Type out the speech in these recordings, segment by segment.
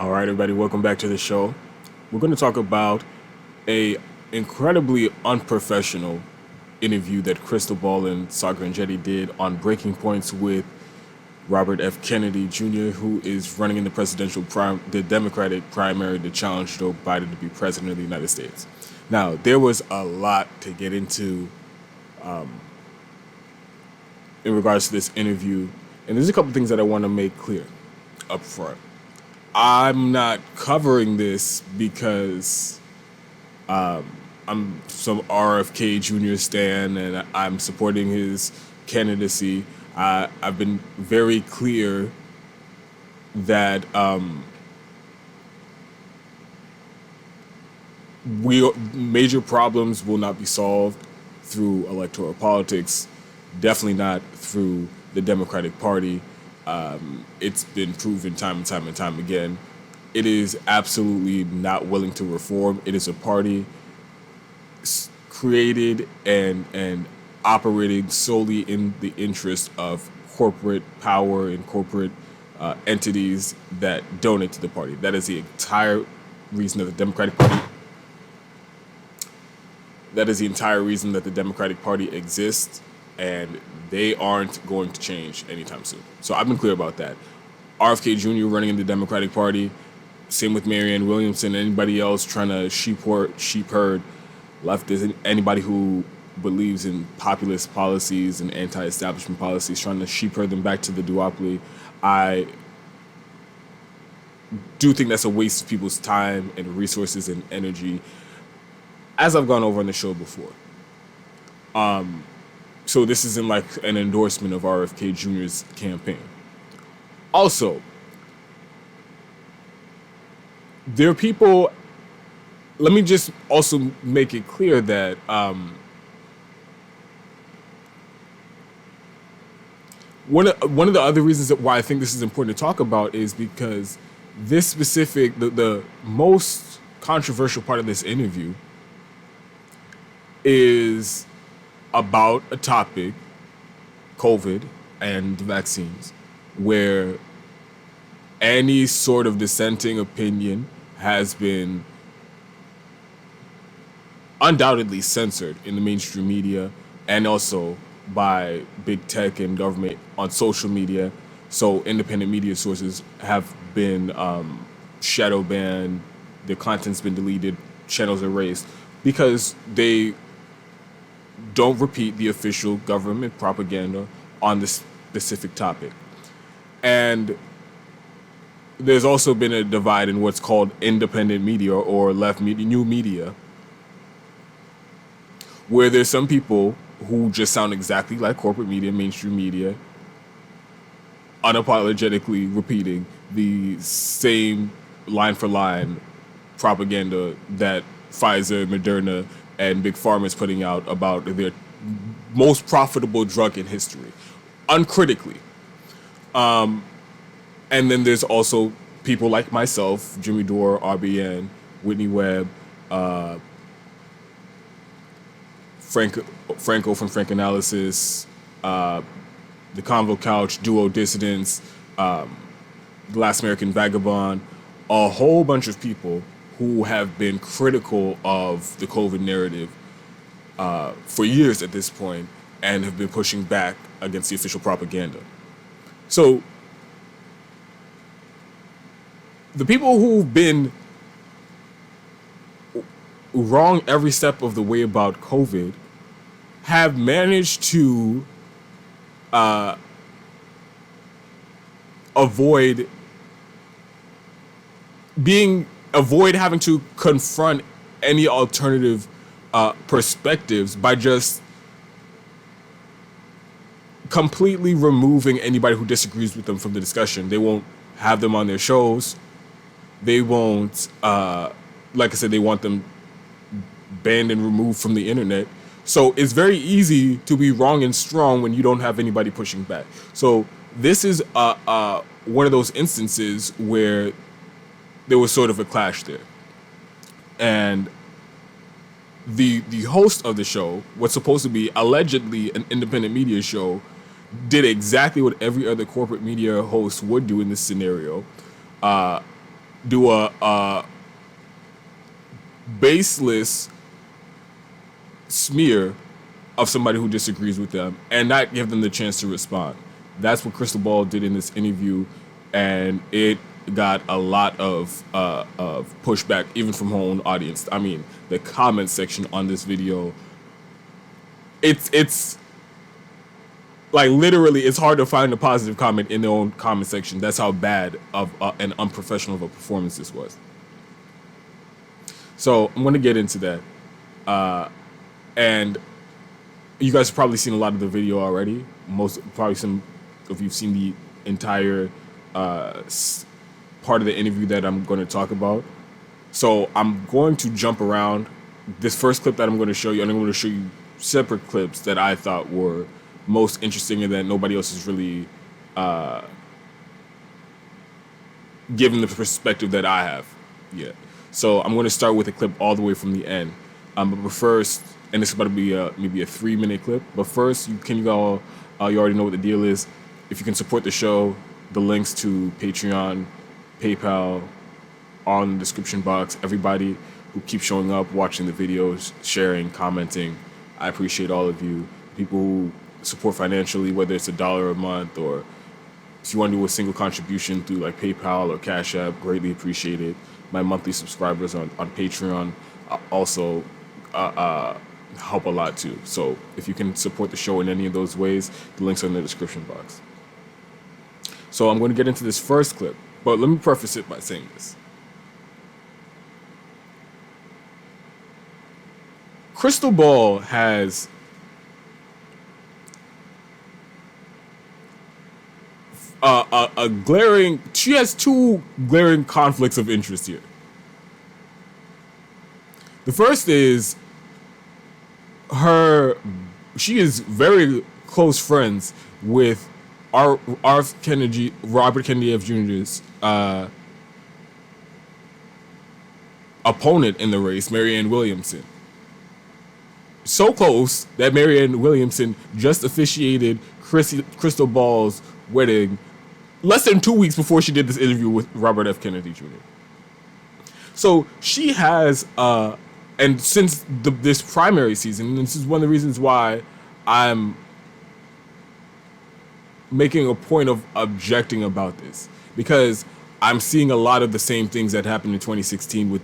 All right, everybody, welcome back to the show. We're going to talk about a incredibly unprofessional interview that Krystal and Sagar and Jetty did on Breaking Points with Robert F. Kennedy Jr., who is running in the Democratic primary to challenge Joe Biden to be president of the United States. Now, there was a lot to get into in regards to this interview, and there's a couple things that I want to make clear up front. I'm not covering this because I'm some RFK Jr. stan and I'm supporting his candidacy. I've been very clear that major problems will not be solved through electoral politics, definitely not through the Democratic Party. It's been proven time and time and time again. It is absolutely not willing to reform. It is a party created and operating solely in the interest of corporate power and corporate entities that donate to the party. That is the entire reason that the Democratic Party. That is the entire reason that the Democratic Party exists, and they aren't going to change anytime soon. So I've been clear about that. RFK Jr. running in the Democratic Party, same with Marianne Williamson, anybody else trying to sheep herd leftists, anybody who believes in populist policies and anti-establishment policies, trying to sheep herd them back to the duopoly. I do think that's a waste of people's time and resources and energy, as I've gone over on the show before. So this isn't like an endorsement of RFK Jr.'s campaign. Also, there are people, let me just also make it clear that one of the other reasons why I think this is important to talk about is because this specific, the most controversial part of this interview is about a topic, COVID and the vaccines, where any sort of dissenting opinion has been undoubtedly censored in the mainstream media and also by big tech and government on social media. So independent media sources have been shadow banned, their content's been deleted, channels erased, because they don't repeat the official government propaganda on this specific topic. And there's also been a divide in what's called independent media or left media, new media, where there's some people who just sound exactly like corporate media, mainstream media, unapologetically repeating the same line for line propaganda that Pfizer, Moderna, and Big Pharma is putting out about their most profitable drug in history, uncritically. And then there's also people like myself, Jimmy Dore, RBN, Whitney Webb, Franco from Frank Analysis, The Convo Couch, Duo Dissidents, The Last American Vagabond, a whole bunch of people who have been critical of the COVID narrative for years at this point and have been pushing back against the official propaganda. So the people who've been wrong every step of the way about COVID have managed to avoid having to confront any alternative perspectives by just completely removing anybody who disagrees with them from the discussion. They won't have them on their shows. They won't, like I said, they want them banned and removed from the internet. So it's very easy to be wrong and strong when you don't have anybody pushing back. So this is one of those instances where there was sort of a clash there. And the host of the show, what's supposed to be allegedly an independent media show, did exactly what every other corporate media host would do in this scenario. do a baseless smear of somebody who disagrees with them and not give them the chance to respond. That's what Krystal Ball did in this interview, and it got a lot of pushback, even from her own audience. I mean, the comment section on this video, it's like literally, it's hard to find a positive comment in their own comment section. That's how bad of and unprofessional of a performance this was. So I'm going to get into that, and you guys have probably seen a lot of the video already. Probably some of you've seen the entire part of the interview that I'm going to talk about. So I'm going to jump around. This first clip that I'm going to show you, and I'm going to show you separate clips that I thought were most interesting and that nobody else is really given the perspective that I have yet. So I'm going to start with a clip all the way from the end. But first, and it's about to be maybe a 3-minute clip. But first, you already know what the deal is. If you can support the show, the links to Patreon, PayPal, are in the description box. Everybody who keeps showing up, watching the videos, sharing, commenting, I appreciate all of you. People who support financially, whether it's $1 a month or if you want to do a single contribution through like PayPal or Cash App, greatly appreciate it. My monthly subscribers on Patreon also help a lot too. So if you can support the show in any of those ways, the links are in the description box. So I'm going to get into this first clip, but let me preface it by saying this. Krystal Ball has she has two glaring conflicts of interest here. The first is she is very close friends with Robert Kennedy F. Jr.'s opponent in the race, Marianne Williamson. So close that Marianne Williamson just officiated Krystal Ball's wedding less than 2 weeks before she did this interview with Robert F. Kennedy Jr. So she has, and since this primary season, and this is one of the reasons why I'm making a point of objecting about this, because I'm seeing a lot of the same things that happened in 2016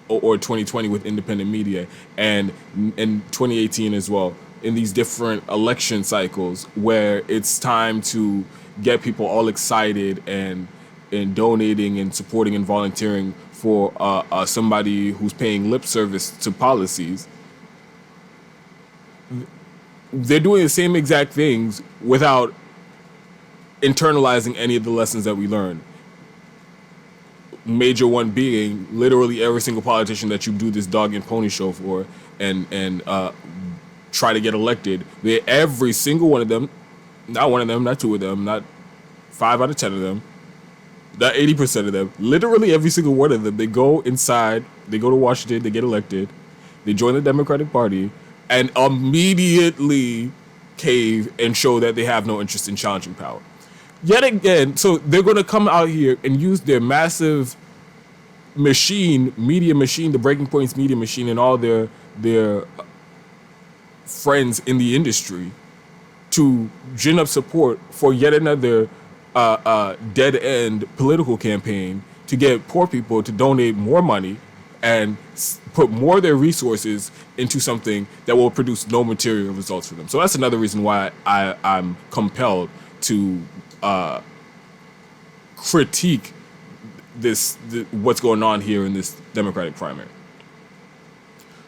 or 2020 with independent media, and in 2018 as well, in these different election cycles where it's time to get people all excited and donating and supporting and volunteering for somebody who's paying lip service to policies. They're doing the same exact things without internalizing any of the lessons that we learned. Major one being literally every single politician that you do this dog and pony show for and try to get elected, every single one of them, not one of them, not two of them, not 5 out of 10 of them, not 80% of them, literally every single one of them, they go inside, they go to Washington, they get elected, they join the Democratic Party, and immediately cave and show that they have no interest in challenging power. Yet again, so they're going to come out here and use their massive media machine, the Breaking Points media machine, and all their friends in the industry to gin up support for yet another dead-end political campaign to get poor people to donate more money and put more of their resources into something that will produce no material results for them. So that's another reason why I'm compelled to critique what's going on here in this Democratic primary.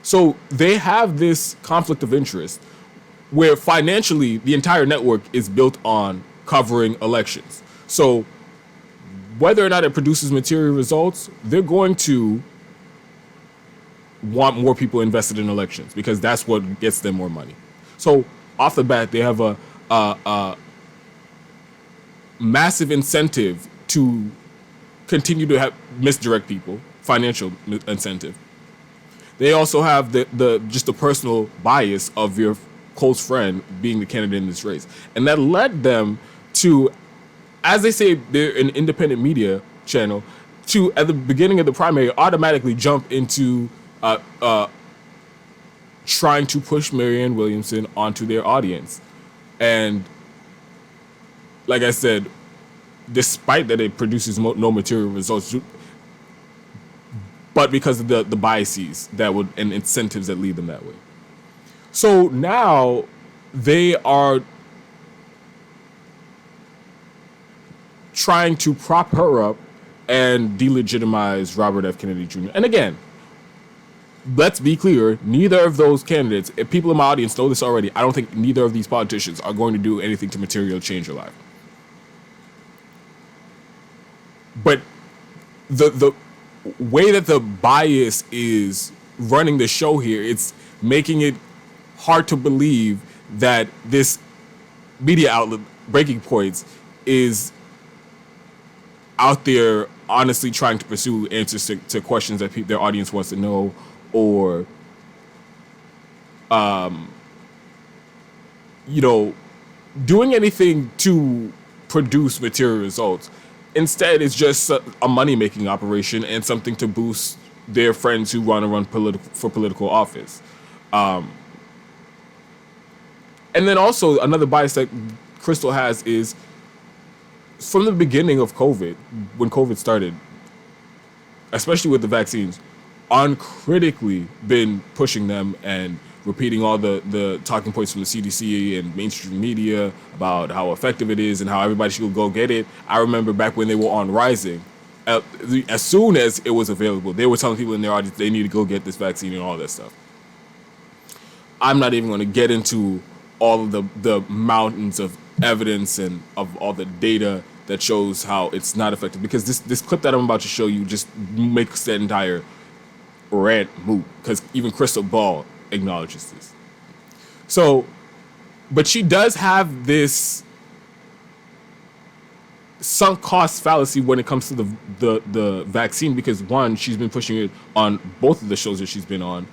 So they have this conflict of interest where financially the entire network is built on covering elections. So whether or not it produces material results, they're going to want more people invested in elections because that's what gets them more money. So off the bat, they have a massive incentive to continue to misdirect people, financial incentive. They also have just the personal bias of your close friend being the candidate in this race. And that led them to, as they say, they're an independent media channel, to, at the beginning of the primary, automatically jump into trying to push Marianne Williamson onto their audience. And like I said, despite that it produces no material results, but because of the biases that would and incentives that lead them that way. So now they are trying to prop her up and delegitimize Robert F. Kennedy Jr. And again, let's be clear, neither of those candidates, if people in my audience know this already, I don't think neither of these politicians are going to do anything to materially change your life. But the way that the bias is running the show here, it's making it hard to believe that this media outlet, Breaking Points, is out there honestly trying to pursue answers to questions that their audience wants to know, or doing anything to produce material results. Instead, it's just a money-making operation and something to boost their friends who want to run for political office. And then also another bias that Krystal has is from the beginning of COVID, when COVID started, especially with the vaccines, uncritically been pushing them and repeating all the talking points from the CDC and mainstream media about how effective it is and how everybody should go get it. I remember back when they were on Rising, as soon as it was available, they were telling people in their audience they need to go get this vaccine and all that stuff. I'm not even going to get into all of the mountains of evidence and of all the data that shows how it's not effective, because this clip that I'm about to show you just makes that entire rant moot, because even Krystal Ball acknowledges this. So, but she does have this sunk cost fallacy when it comes to the vaccine, because one, she's been pushing it on both of the shows that she's been on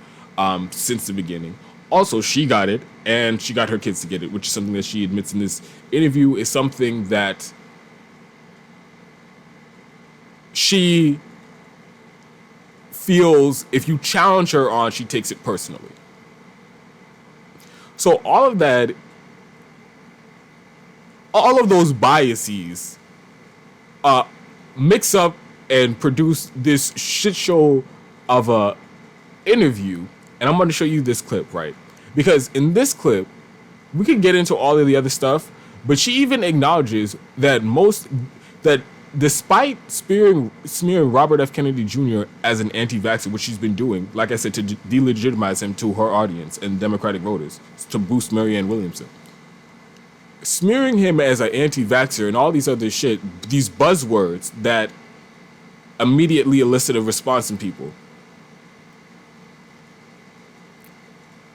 since the beginning. Also, she got it, and she got her kids to get it, which is something that she admits in this interview is something that she feels if you challenge her on, she takes it personally. So all of that, all of those biases mix up and produce this shit show of a interview. And I'm going to show you this clip, right? Because in this clip, we can get into all of the other stuff, but she even acknowledges that despite smearing Robert F. Kennedy Jr. as an anti-vaxxer, which she's been doing, like I said, to delegitimize him to her audience and Democratic voters, to boost Marianne Williamson, smearing him as an anti-vaxxer and all these other shit, these buzzwords that immediately elicit a response in people.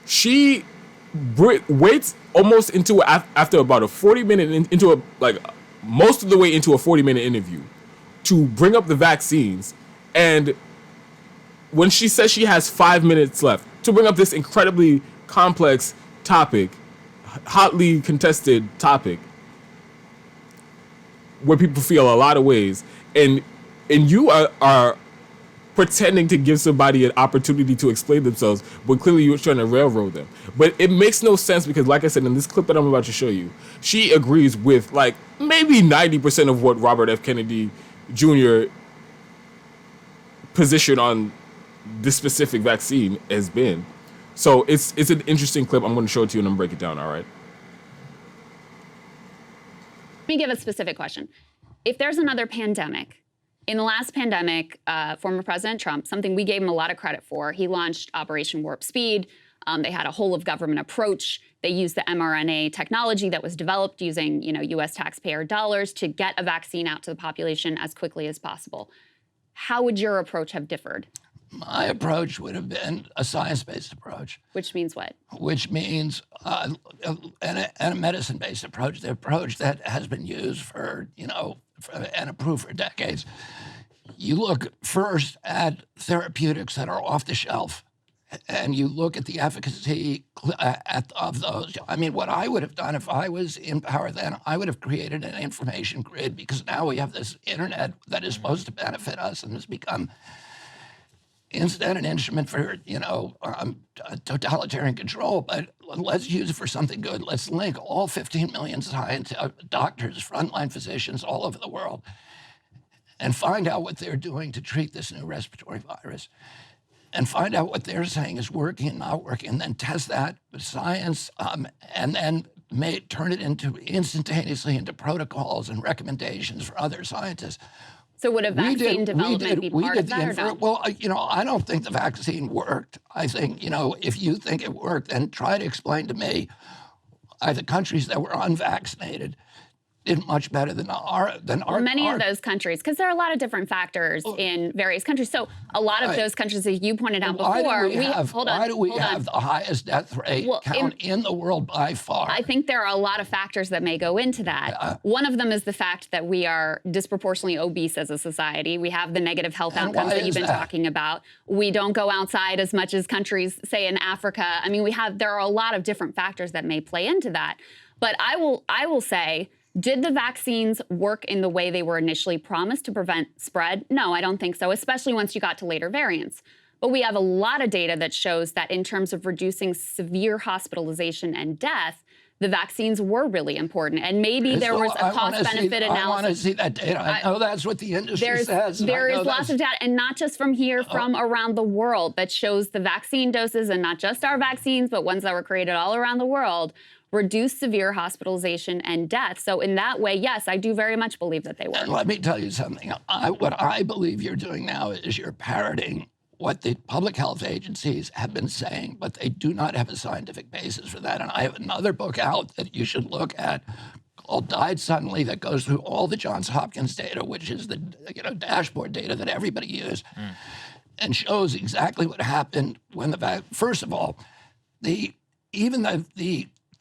She waits almost after about a 40-minute most of the way into a 40-minute interview to bring up the vaccines, and when she says she has 5 minutes left to bring up this incredibly complex topic, hotly contested topic, where people feel a lot of ways, and you are pretending to give somebody an opportunity to explain themselves, but clearly you're trying to railroad them. But it makes no sense, because like I said, in this clip that I'm about to show you, she agrees with like maybe 90% of what Robert F. Kennedy Jr. position on this specific vaccine has been. So it's an interesting clip. I'm going to show it to you and I'm going to break it down, all right? Let me give a specific question. If there's another pandemic, in the last pandemic, former President Trump, something we gave him a lot of credit for, he launched Operation Warp Speed. They had a whole of government approach. They used the mRNA technology that was developed using, U.S. taxpayer dollars to get a vaccine out to the population as quickly as possible. How would your approach have differed? My approach would have been a science-based approach. Which means what? Which means and a medicine-based approach, the approach that has been used and approved for decades. You look first at therapeutics that are off the shelf and you look at the efficacy of those. I mean, what I would have done if I was in power then, I would have created an information grid, because now we have this internet that is supposed to benefit us and has become instead an instrument for, totalitarian control. But let's use it for something good. Let's link all 15 million doctors, frontline physicians all over the world, and find out what they're doing to treat this new respiratory virus, and find out what they're saying is working and not working, and then test that with science, and then turn it instantaneously into protocols and recommendations for other scientists. So would a vaccine development be part of that or no? Well, I don't think the vaccine worked. I think, if you think it worked, then try to explain to me the countries that were unvaccinated did much better than our. Many of those countries, because there are a lot of different factors in various countries. So a lot of those countries, as you pointed out before, why do we have the highest death rate count in the world by far? I think there are a lot of factors that may go into that. One of them is the fact that we are disproportionately obese as a society. We have the negative health outcomes that you've been talking about. We don't go outside as much as countries, say in Africa. I mean, there are a lot of different factors that may play into that. But I will say, did the vaccines work in the way they were initially promised to prevent spread? No, I don't think so, especially once you got to later variants. But we have a lot of data that shows that in terms of reducing severe hospitalization and death, the vaccines were really important. And maybe there was a cost-benefit analysis. I want to see that data. I know that's what the industry says. There is lots of data, and not just from here, from around the world, that shows the vaccine doses, and not just our vaccines, but ones that were created all around the world, reduce severe hospitalization and death. So in that way, yes, I do very much believe that they work. And let me tell you something. What I believe you're doing now is you're parroting what the public health agencies have been saying, but they do not have a scientific basis for that. And I have another book out that you should look at called Died Suddenly, that goes through all the Johns Hopkins data, which is the dashboard data that everybody uses, and shows exactly what happened when first of all, the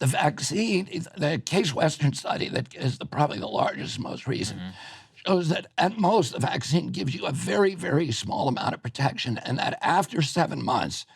vaccine, the Case Western study that is probably the largest, most recent, shows that at most the vaccine gives you a very, very small amount of protection, and that after 7 months,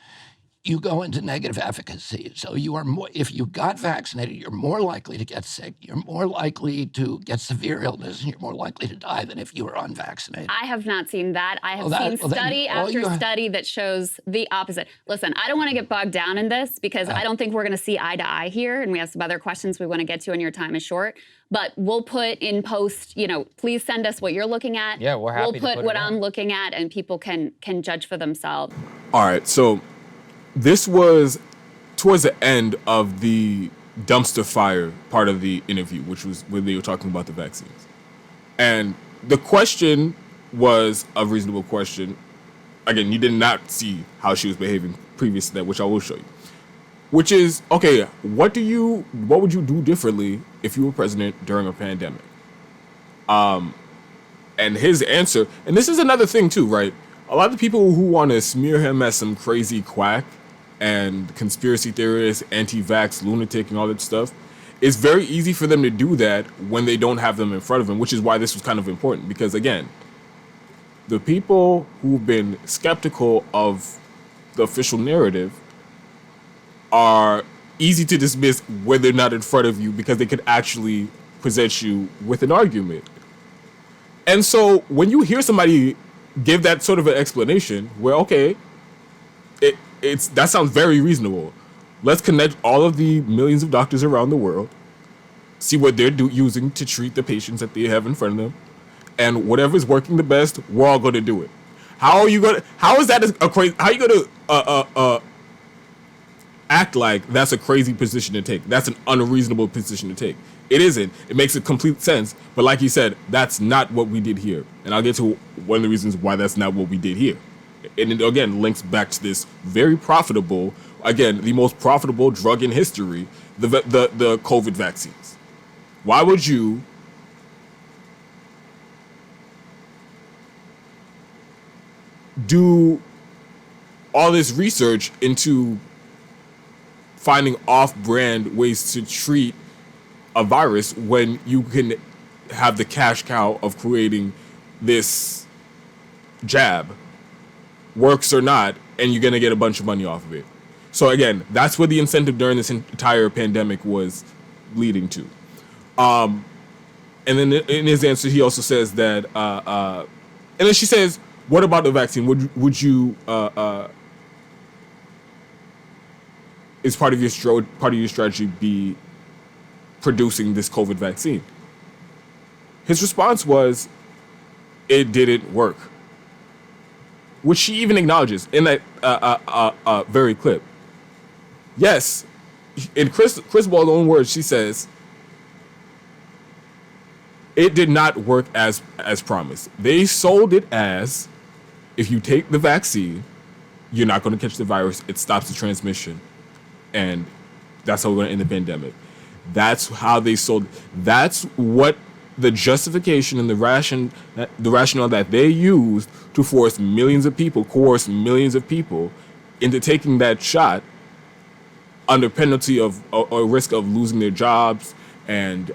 you go into negative efficacy. So you are if you got vaccinated, you're more likely to get sick, you're more likely to get severe illness, and you're more likely to die than if you were unvaccinated. I have not seen that. I have seen study after study that shows the opposite. Listen, I don't want to get bogged down in this, because I don't think we're going to see eye to eye here, and we have some other questions we want to get to, and your time is short. But we'll put in post, please send us what you're looking at. Yeah, we're happy to put what I'm looking at, and people can judge for themselves. All right, so this was towards the end of the dumpster fire part of the interview, which was when they were talking about the vaccines. And the question was a reasonable question. Again, you did not see how she was behaving previous to that, which I will show you. Which is, okay, what would you do differently if you were president during a pandemic? And his answer, and this is another thing too, right? A lot of people who want to smear him as some crazy quack and conspiracy theorist, anti-vax, lunatic, and all that stuff, it's very easy for them to do that when they don't have them in front of them, which is why this was kind of important. Because again, the people who've been skeptical of the official narrative are easy to dismiss when they're not in front of you, because they could actually present you with an argument. And so when you hear somebody give that sort of an explanation where, okay, that sounds very reasonable. Let's connect all of the millions of doctors around the world, see what they're using to treat the patients that they have in front of them, and whatever's working the best, we're all going to do it. How are you going to act like that's a crazy position to take? That's an unreasonable position to take. It isn't. It makes complete sense. But like you said, that's not what we did here. And I'll get to one of the reasons why that's not what we did here. And it, again, links back to this very profitable, again, the most profitable drug in history, the COVID vaccines. Why would you do all this research into finding off-brand ways to treat a virus when you can have the cash cow of creating this jab, works or not, and you're gonna get a bunch of money off of it. So again, that's what the incentive during this entire pandemic was leading to. And then in his answer, he also says that, and then she says, "What about the vaccine? Would you is part of your strategy be producing this COVID vaccine?" His response was, "It didn't work," which she even acknowledges in that very clip. Yes, in Krystal's own words, she says, it did not work as promised. They sold it as, if you take the vaccine, you're not going to catch the virus. It stops the transmission, and that's how we're going to end the pandemic. That's how they sold it. That's what the justification and the rationale that they used to coerce millions of people into taking that shot under penalty of or risk of losing their jobs and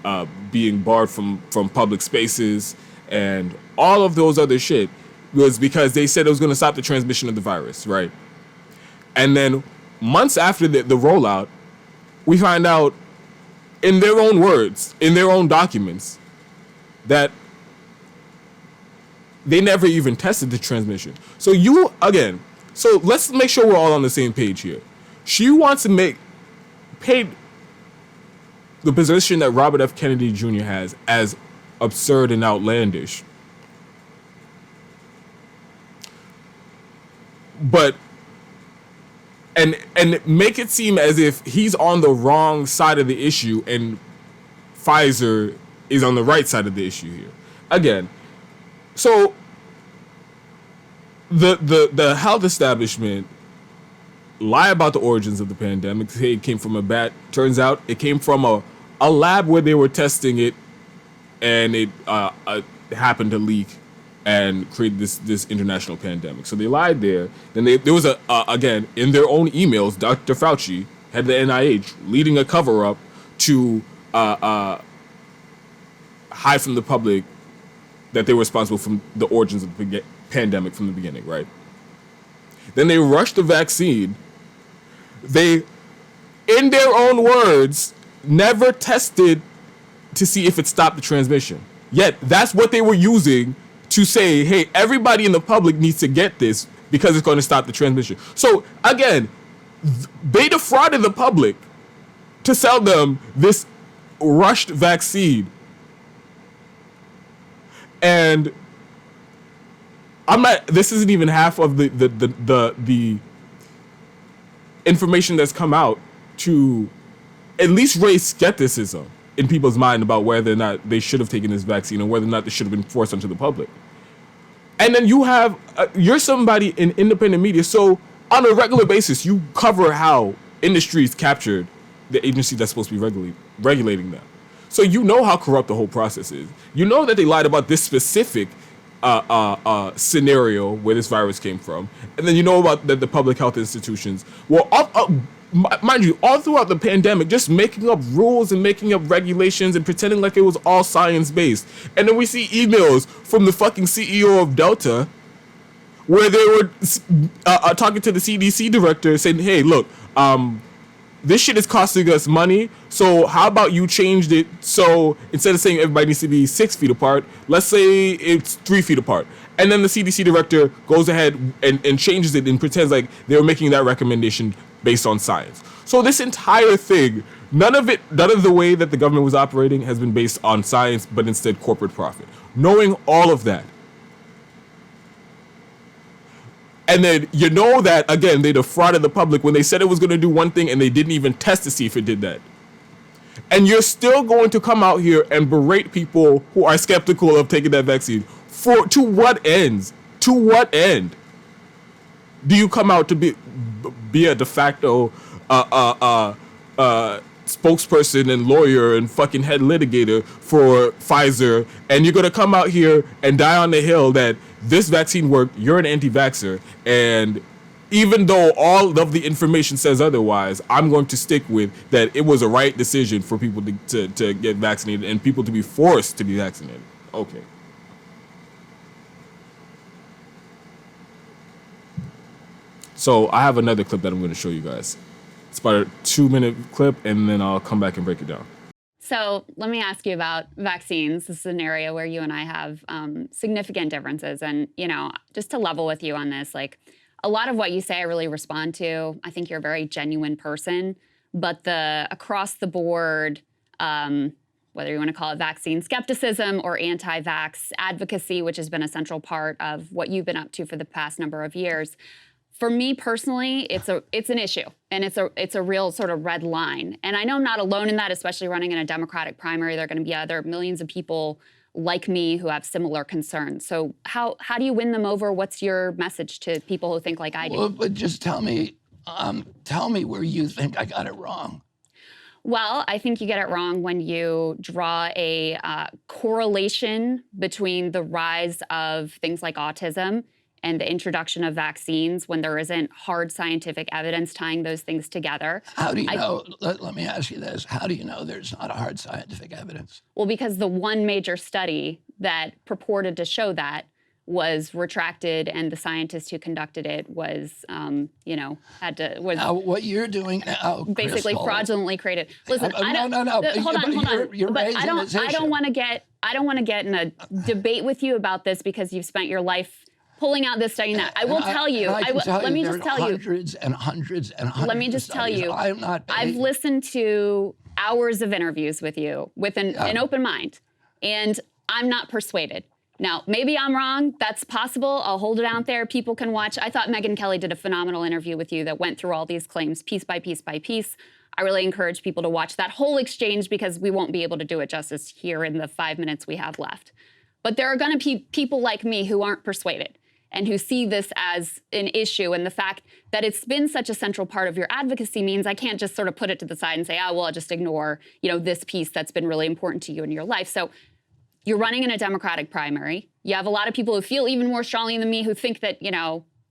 being barred from public spaces and all of those other shit, was because they said it was going to stop the transmission of the virus, right? And then months after the rollout, we find out, in their own words, in their own documents, that they never even tested the transmission. So let's make sure we're all on the same page here. She wants to paint the position that Robert F. Kennedy Jr. has as absurd and outlandish. But and make it seem as if he's on the wrong side of the issue and Pfizer is on the right side of the issue here. Again, so the health establishment lie about the origins of the pandemic. Say it came from a bat. Turns out it came from a lab where they were testing it, and it happened to leak and create this international pandemic. So they lied there. Then there was again, in their own emails, Dr. Fauci, head of the NIH, leading a cover-up to hide from the public that they were responsible for the origins of the pandemic from the beginning, right? Then they rushed the vaccine. They, in their own words, never tested to see if it stopped the transmission. Yet that's what they were using to say, hey, everybody in the public needs to get this because it's going to stop the transmission. So again, they defrauded the public to sell them this rushed vaccine. And this isn't even half of the information that's come out to at least raise skepticism in people's mind about whether or not they should have taken this vaccine or whether or not this should have been forced onto the public. And then you have, you're somebody in independent media, so on a regular basis, you cover how industries captured the agency that's supposed to be regulating them. So you know how corrupt the whole process is. You know that they lied about this specific scenario where this virus came from. And then you know about the public health institutions. Well, mind you, all throughout the pandemic, just making up rules and making up regulations and pretending like it was all science-based. And then we see emails from the fucking CEO of Delta where they were talking to the CDC director saying, hey, look, this shit is costing us money, so how about you changed it so instead of saying everybody needs to be 6 feet apart, let's say it's 3 feet apart. And then the CDC director goes ahead and changes it and pretends like they were making that recommendation based on science. So this entire thing, none of the way that the government was operating has been based on science, but instead corporate profit. Knowing all of that, and then you know that, again, they defrauded the public when they said it was going to do one thing and they didn't even test to see if it did that. And you're still going to come out here and berate people who are skeptical of taking that vaccine. To what ends? To what end? Do you come out to be a de facto spokesperson and lawyer and fucking head litigator for Pfizer, and you're going to come out here and die on the hill that this vaccine worked, you're an anti-vaxxer, and even though all of the information says otherwise, I'm going to stick with that it was a right decision for people to get vaccinated and people to be forced to be vaccinated. Okay. So I have another clip that I'm going to show you guys. It's about a 2-minute clip, and then I'll come back and break it down. So let me ask you about vaccines. This is an area where you and I have significant differences. And, just to level with you on this, like a lot of what you say I really respond to. I think you're a very genuine person. But the across the board, whether you want to call it vaccine skepticism or anti-vax advocacy, which has been a central part of what you've been up to for the past number of years, for me personally, it's an issue, and it's a real sort of red line. And I know I'm not alone in that, especially running in a Democratic primary. There are going to be other millions of people like me who have similar concerns. So how do you win them over? What's your message to people who think like I do? Well, but just tell me where you think I got it wrong. Well, I think you get it wrong when you draw a correlation between the rise of things like autism and the introduction of vaccines when there isn't hard scientific evidence tying those things together. How do you know? Let me ask you this. How do you know there's not a hard scientific evidence? Well, because the one major study that purported to show that was retracted, and the scientist who conducted it was, Now, what you're doing now, basically Krystal, fraudulently created. Listen, I don't. No. Hold on. You're But raising this I don't issue. want to get. I don't want to get in a debate with you about this because you've spent your life pulling out this, studying that. I will tell you. Let me just tell you. Hundreds and hundreds and hundreds. Let me just of tell studies. you. I'm not. I've listened to hours of interviews with you with an open mind, and I'm not persuaded. Now, maybe I'm wrong. That's possible. I'll hold it out there. People can watch. I thought Megyn Kelly did a phenomenal interview with you that went through all these claims piece by piece by piece. I really encourage people to watch that whole exchange because we won't be able to do it justice here in the 5 minutes we have left. But there are going to be people like me who aren't persuaded and who see this as an issue. And the fact that it's been such a central part of your advocacy means I can't just sort of put it to the side and say, I'll just ignore, this piece that's been really important to you in your life. So you're running in a Democratic primary. You have a lot of people who feel even more strongly than me who think that,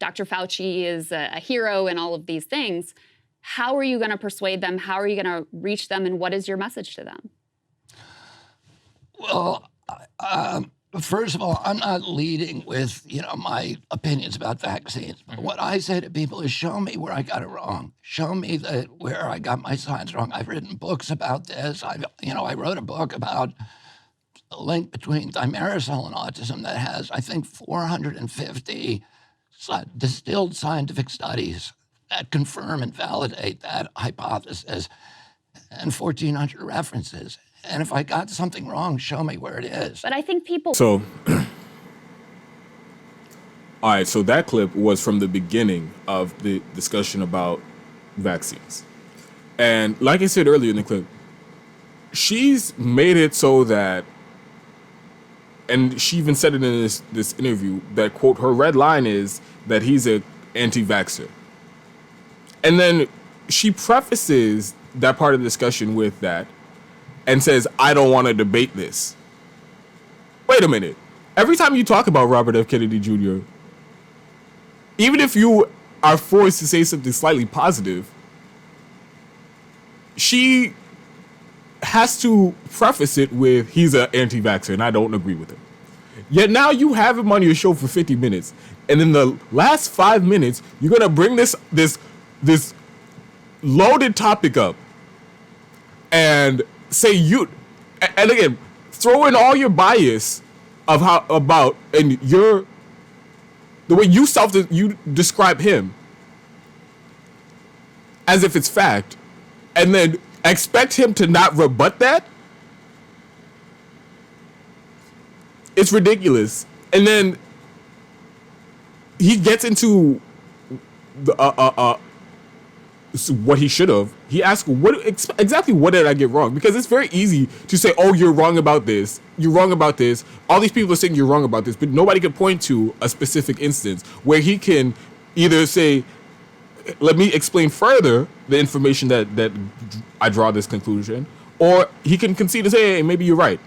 Dr. Fauci is a hero and all of these things. How are you going to persuade them? How are you going to reach them? And what is your message to them? Well, first of all, I'm not leading with, my opinions about vaccines. But what I say to people is show me where I got it wrong. Show me where I got my science wrong. I've written books about this. I wrote a book about a link between thimerosal and autism that has, I think, 450 distilled scientific studies that confirm and validate that hypothesis, and 1,400 references. And if I got something wrong, show me where it is. But I think people... So, all right, so that clip was from the beginning of the discussion about vaccines. And like I said earlier in the clip, she's made it so that, and she even said it in this interview, that, quote, her red line is that he's an anti-vaxxer. And then she prefaces that part of the discussion with that and says, I don't want to debate this. Wait a minute. Every time you talk about Robert F. Kennedy Jr., even if you are forced to say something slightly positive, she has to preface it with, he's an anti-vaxxer, and I don't agree with him. Yet now you have him on your show for 50 minutes, and in the last 5 minutes, you're going to bring this loaded topic up and say and again, throw in all your bias of and the way you describe him as if it's fact, and then expect him to not rebut that. It's ridiculous. And then he gets into what he should have. He asked, exactly what did I get wrong? Because it's very easy to say, oh, you're wrong about this. You're wrong about this. All these people are saying you're wrong about this, but nobody can point to a specific instance where he can either say, let me explain further the information that I draw this conclusion, or he can concede and say, hey, maybe you're right.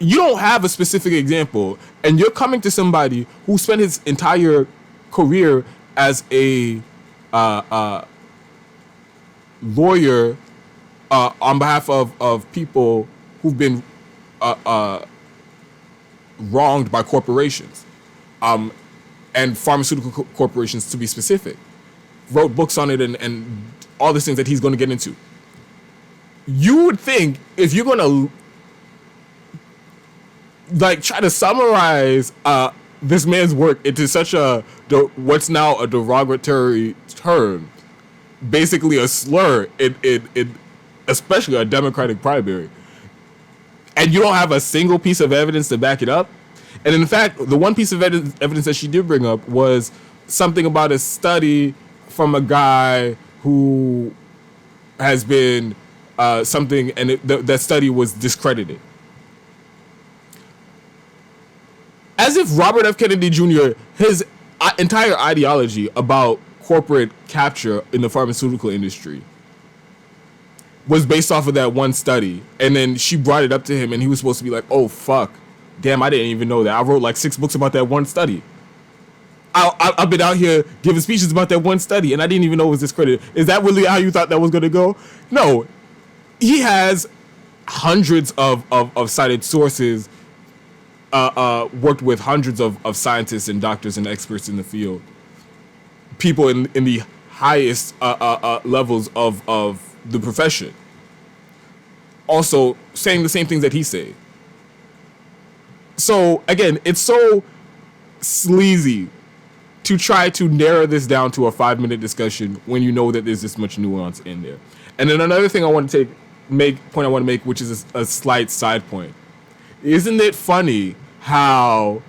You don't have a specific example, and you're coming to somebody who spent his entire career as a lawyer on behalf of people who've been wronged by corporations, and pharmaceutical corporations to be specific. wrote books on it and all these things that he's going to get into. You would think if you're going to like try to summarize this man's work into such what's now a derogatory term, basically a slur in especially a Democratic primary, and you don't have a single piece of evidence to back it up. And in fact, the one piece of evidence that she did bring up was something about a study from a guy who has been something, and that study was discredited. As if Robert F. Kennedy Jr., his entire ideology about corporate capture in the pharmaceutical industry was based off of that one study. And then she brought it up to him and he was supposed to be like, oh, fuck. Damn, I didn't even know that. I wrote like 6 books about that one study. I've been out here giving speeches about that one study and I didn't even know it was discredited. Is that really how you thought that was going to go? No. He has hundreds of cited sources, worked with hundreds of scientists and doctors and experts in the field, people in the highest levels of the profession, also saying the same things that he said. So again, it's so sleazy to try to narrow this down to a 5-minute discussion when you know that there's this much nuance in there. And then another thing I want to make, which is a slight side point. Isn't it funny how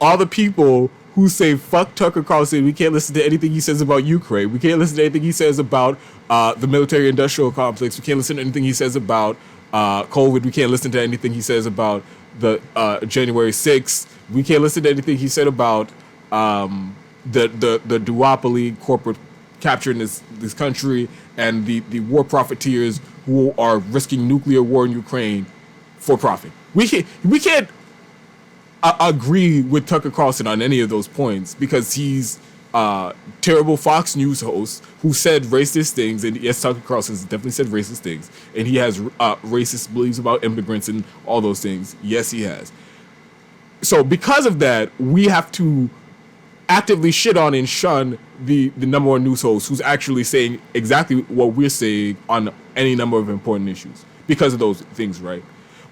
all the people who say fuck Tucker Carlson, we can't listen to anything he says about Ukraine, we can't listen to anything he says about the military-industrial complex, we can't listen to anything he says about COVID, we can't listen to anything he says about the January 6th, we can't listen to anything he said about the duopoly corporate capturing this country and the war profiteers who are risking nuclear war in Ukraine for profit. We can't agree with Tucker Carlson on any of those points because he's a terrible Fox News host who said racist things. And yes, Tucker Carlson has definitely said racist things. And he has racist beliefs about immigrants and all those things. Yes, he has. So because of that, we have to actively shit on and shun the number one news host who's actually saying exactly what we're saying on any number of important issues because of those things, right?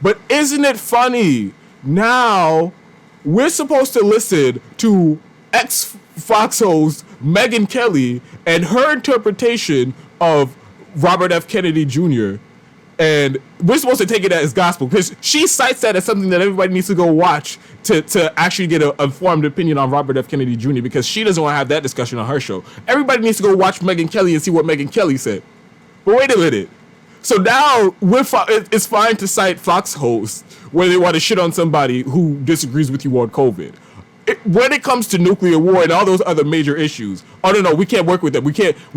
But isn't it funny? Now we're supposed to listen to ex-Fox host Megyn Kelly and her interpretation of Robert F. Kennedy Jr. And we're supposed to take it as gospel because she cites that as something that everybody needs to go watch to actually get an informed opinion on Robert F. Kennedy Jr. because she doesn't want to have that discussion on her show. Everybody needs to go watch Megyn Kelly and see what Megyn Kelly said. But wait a minute. So now it's fine to cite Fox hosts where they want to shit on somebody who disagrees with you on COVID. When it comes to nuclear war and all those other major issues, oh no, we can't work with them. We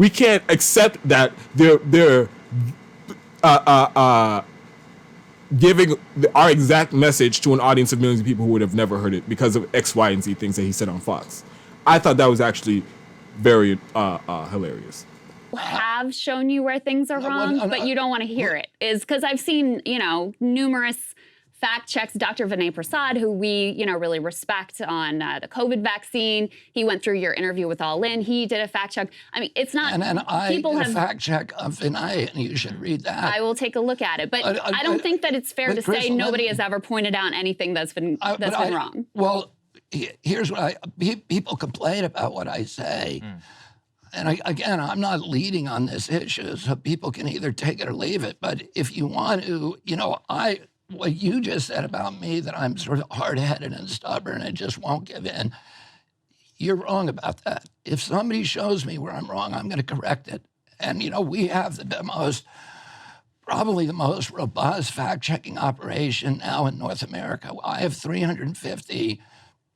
can't accept that they're giving our exact message to an audience of millions of people who would have never heard it because of X, Y, and Z things that he said on Fox. I thought that was actually very hilarious. Have shown you where things are wrong, but you don't want to hear it. Is because I've seen, numerous fact checks. Dr. Vinay Prasad, who we, really respect on the COVID vaccine. He went through your interview with All In. He did a fact check. I mean, it's not. And I did a fact check of Vinay, and you should read that. I will take a look at it. But I don't think that it's fair to say nobody has ever pointed out anything that's been wrong. Well, here's what people complain about what I say. And again, I'm not leading on this issue, so people can either take it or leave it. But if you want to, what you just said about me, that I'm sort of hard-headed and stubborn and just won't give in, you're wrong about that. If somebody shows me where I'm wrong, I'm going to correct it. And, we have probably the most robust fact-checking operation now in North America. I have 350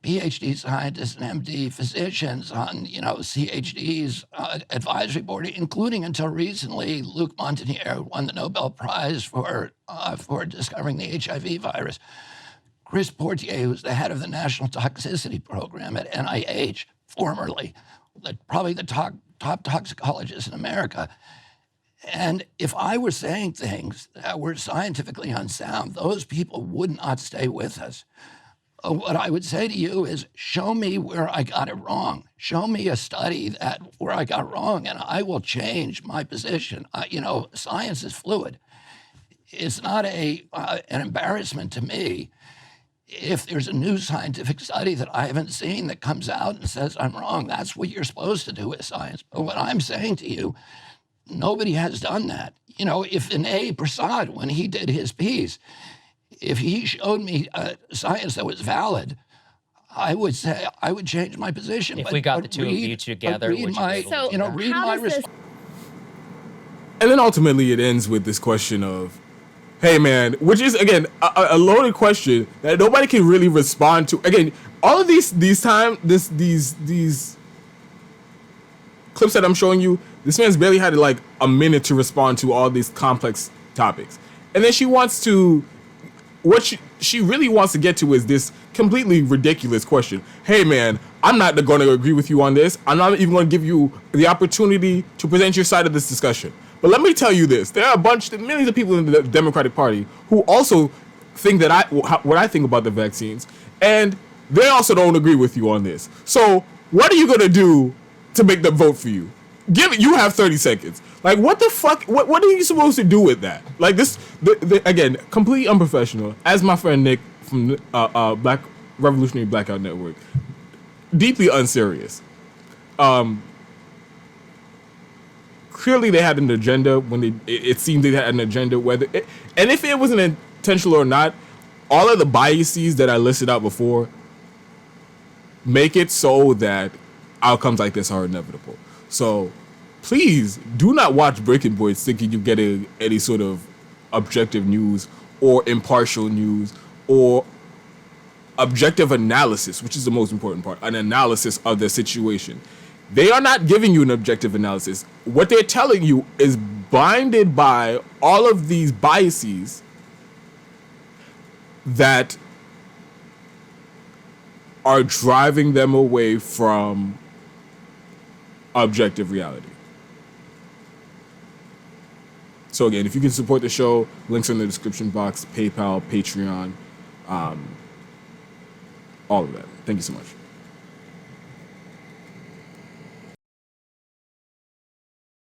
PhD scientists and MD physicians on, CHD's advisory board, including until recently Luc Montagnier, who won the Nobel Prize for discovering the HIV virus. Chris Portier, who's the head of the National Toxicity Program at NIH, formerly, probably the top toxicologist in America. And if I were saying things that were scientifically unsound, those people would not stay with us. what I would say to you is show me where I got it wrong. Show me a study where I got wrong, and I will change my position. Science is fluid. It's not an embarrassment to me if there's a new scientific study that I haven't seen that comes out and says I'm wrong. That's what you're supposed to do with science. But what I'm saying to you, nobody has done that. If Vinay Prasad, when he did his piece, if he showed me science that was valid, I would say I would change my position. If we got the two of you together, would you be able to do that? read my response. And then ultimately it ends with this question of, hey man, which is again a loaded question that nobody can really respond to. Again, all of these clips that I'm showing you, this man's barely had like a minute to respond to all these complex topics. And then she wants to, what she really wants to get to is this completely ridiculous question. Hey man, I'm not going to agree with you on this. I'm not even going to give you the opportunity to present your side of this discussion. But let me tell you this: there are millions of people in the Democratic Party who also think that what I think about the vaccines, and they also don't agree with you on this. So what are you gonna do to make them vote for you? You have 30 seconds. Like, what the fuck? What are you supposed to do with that? Like this, again, completely unprofessional. As my friend Nick from Black Revolutionary Blackout Network, deeply unserious. Clearly, they had an agenda when it seemed they had an agenda. And if it wasn't intentional or not, all of the biases that I listed out before make it so that outcomes like this are inevitable. So please do not watch Breaking Points thinking you're getting any sort of objective news or impartial news or objective analysis, which is the most important part, an analysis of the situation. They are not giving you an objective analysis. What they're telling you is blinded by all of these biases that are driving them away from objective reality. So again, if you can support the show, links are in the description box, PayPal, Patreon, all of that. Thank you so much.